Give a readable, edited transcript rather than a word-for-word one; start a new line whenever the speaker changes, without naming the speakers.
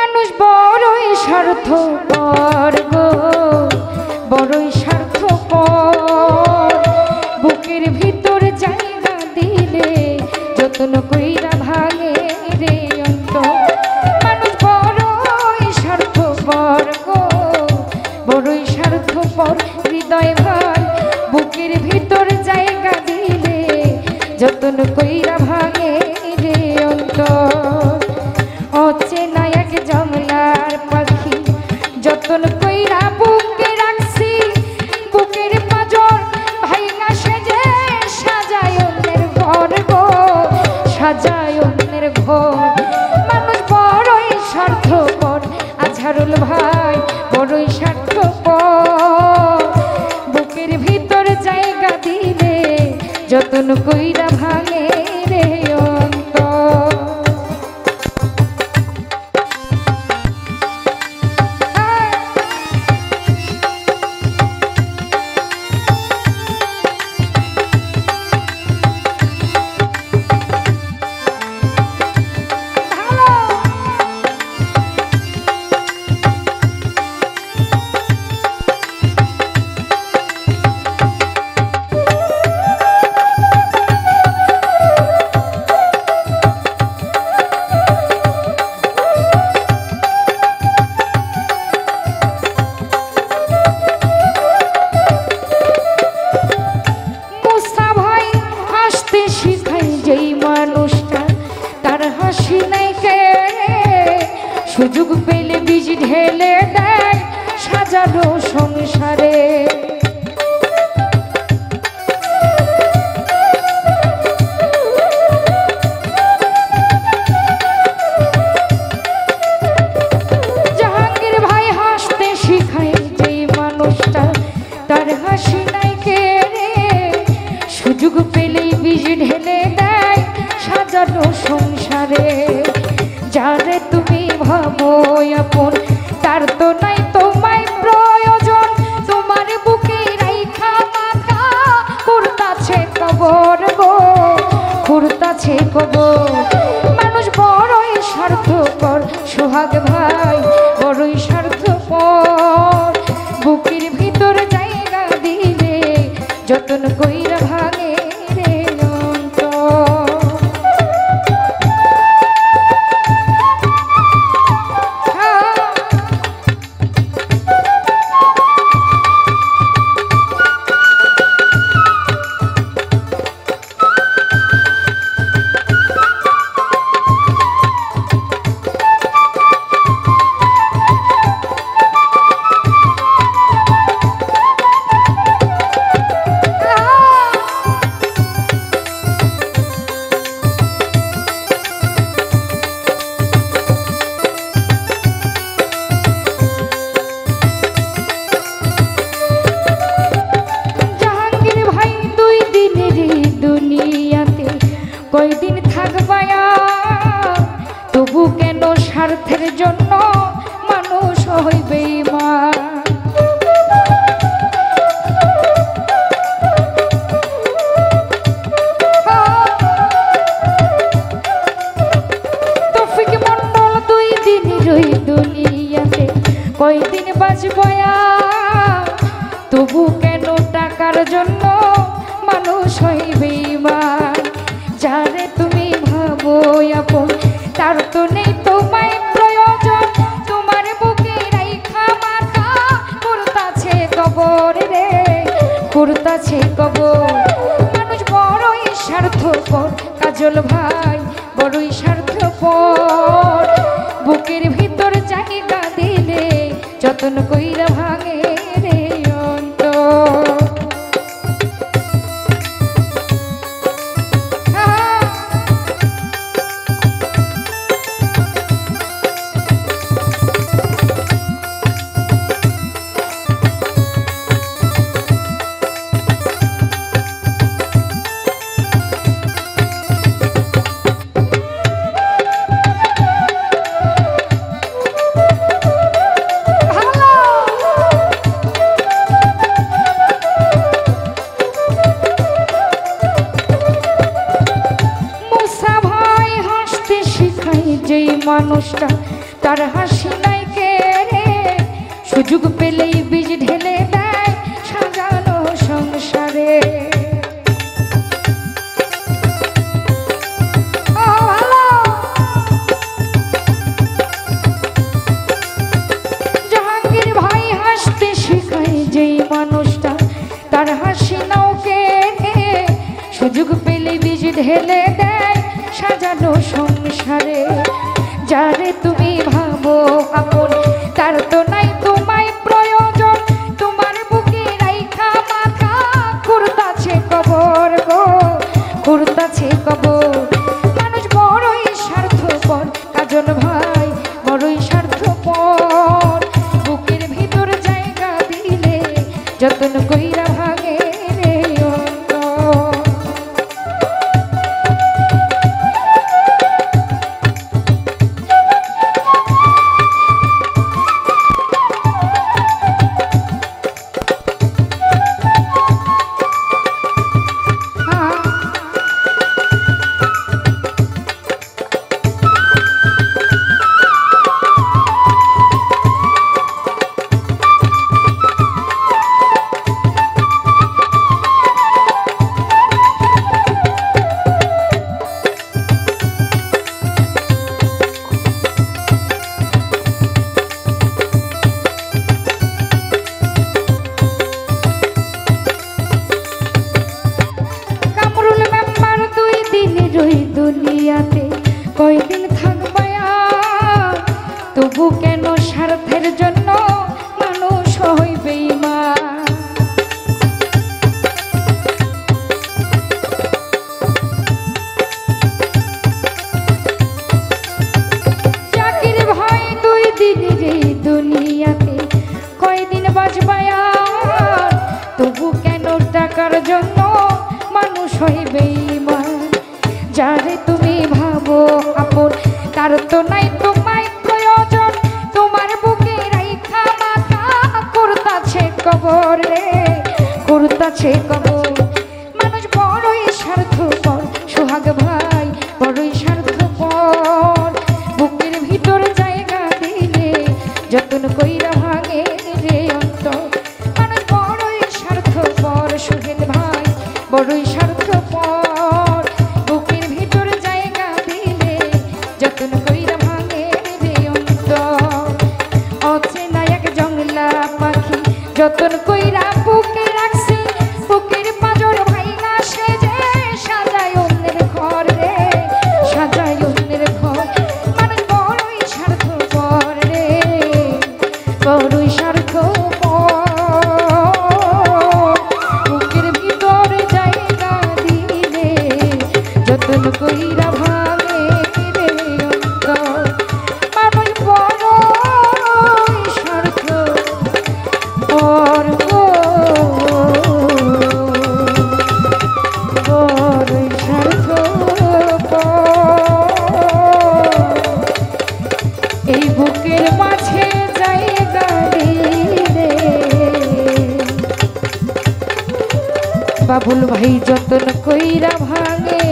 মানুষ বড়ই স্বার্থপর গো, বড়ই স্বার্থপর। বুকের ভিতর জায়গা দিলে যত্ন কইরা ভাঙে রে অন্তর। মানুষ বড়ই স্বার্থপর গো, বড়ই স্বার্থপর। হৃদয় ভাই বুকের ভিতর জায়গা দিলে যত্ন কইরা ভাঙে রে অন্তর। অচেনা এক জংলার পাখি যতন কইরা বুকে রাখছি, বুকের পাঁজর ভাইঙা সেজে সাজায় অন্যের ঘর গো, সাজায় অন্যের ঘর। মানুষ বড়ই স্বার্থপর, আজহারুল ভাই বড়ই স্বার্থপর। বুকের ভিতর জায়গা দিলে যতন কইরা ভাঙে রে অন্তর। সুযোগ পেলে বীজ ঢেলে দেয় সাজানো সংসারে। জাহাঙ্গীর ভাই হাসতে শিখায় যেই মানুষটা তার হাসি নাই কে রে। সুযোগ পেলেই বীজ ঢেলে দেয় সাজানো সংসারে। যারে তুমি ভাবো আপন তার তো নাই তোমায় প্রয়োজন। তোমার বুকে রাইখা মাথা খুঁড়তাছে কবর গো, খুঁড়তাছে কবর। মানুষ বড়ই স্বার্থপর, সোহাগ ভাই বড়ই স্বার্থপর। বুকের ভিতর জায়গা দিলে যতন কইরা ভাঙে রে অন্তর। কয়দিন থাকবায়া তবু কেন স্বার্থের জন্য মানুষ হইবে বেঈমান। তৌফিক মন্ডল 2 দিনের ওই দুনিয়াতে কয়দিন বাঁচবায়া তবু কেন টাকার জন্য মানুষ হইবে বেঈমান। যারে তুমি ভাবো আপন তার তো নেই তোমায় প্রয়োজন। তোমার বুকে রাইখা মাথা খুঁড়তাছে কবর রে, খুঁড়তাছে কবর। মানুষ বড়ই স্বার্থপর, কাজল ভাই বড়ই স্বার্থপর। বুকের ভিতর জায়গা দিলে যতন কইরা ভাঙে রে অন্তর। মানুষটা তার হাসি নাই কে রে, সুযোগ পেলেই বীজ ঢেলে দেয় সাজানো সংসারে। জাহাঙ্গীর ভাই হাসতে শিখায় যেই মানুষটা, তার হাসি নাও কে রে, সুযোগ পেলে বীজ ঢেলে দেয় সাজানো সংসারে। যারে তুমি ভাবো আপন, তার তো নাই তোমায় প্রয়োজন, তোমার বুকে রাইখা মাথা কুরতাছে কবর গো, কুরতাছে কবর। মানুষ বড়ই স্বার্থপর, কাজল ভাই বড়ই স্বার্থপর, বুকের ভিতর জায়গা দিলে যতন কইরা ভাঙে রে অন্তর। দুনিয়াতে কয়দিন থাকবে আর, তবু কেন স্বার্থের জন্য মানুষ হইবে বেঈমান। জাকির ভাই 2 দিনের এই দুনিয়াতে কয়দিন বাঁচবে আর, তবু কেন টাকার জন্য মানুষ হইবে বেঈমান। যারে তুমি ভাবো আপন, তার তো নাই তোমায় প্রয়োজন, তোমার বুকে রাইখা মাথা কুরতাছে কবর রে, কুরতাছে কবর। মানুষ বড়ই স্বার্থপর, সোহাগ ভাই বড়ই স্বার্থপর, বুকের ভিতর জায়গা দিলে যতন কইরা ভাঙে রে অন্তর। মানুষ বড়ই স্বার্থপর, সোহেল ভাই বড়ই স্বার্থপর, বুকের ভিতর জায়গা দিলে যতন কইরা ভাঙে রে অন্তর। অচেনা এক জংলা পাখি যতন কইরা বুকে রাখছি, বুকের পাঁজর ভাইঙা সেজে সাজায় অন্যের ঘর রে, সাজায় অন্যের ঘর। মানুষ বড়ই স্বার্থপর রে, বড়ই স্বার্থপর, বুকের ভিতর জায়গা দিলে যতন কইরা ভাঙে রে অন্তর। মানুষ বড়ই স্বার্থপর গো, বড়ই স্বার্থপর, এই বুকের মাঝে জায়গা দিলে বাবুল ভাই যতন কইরা ভাঙে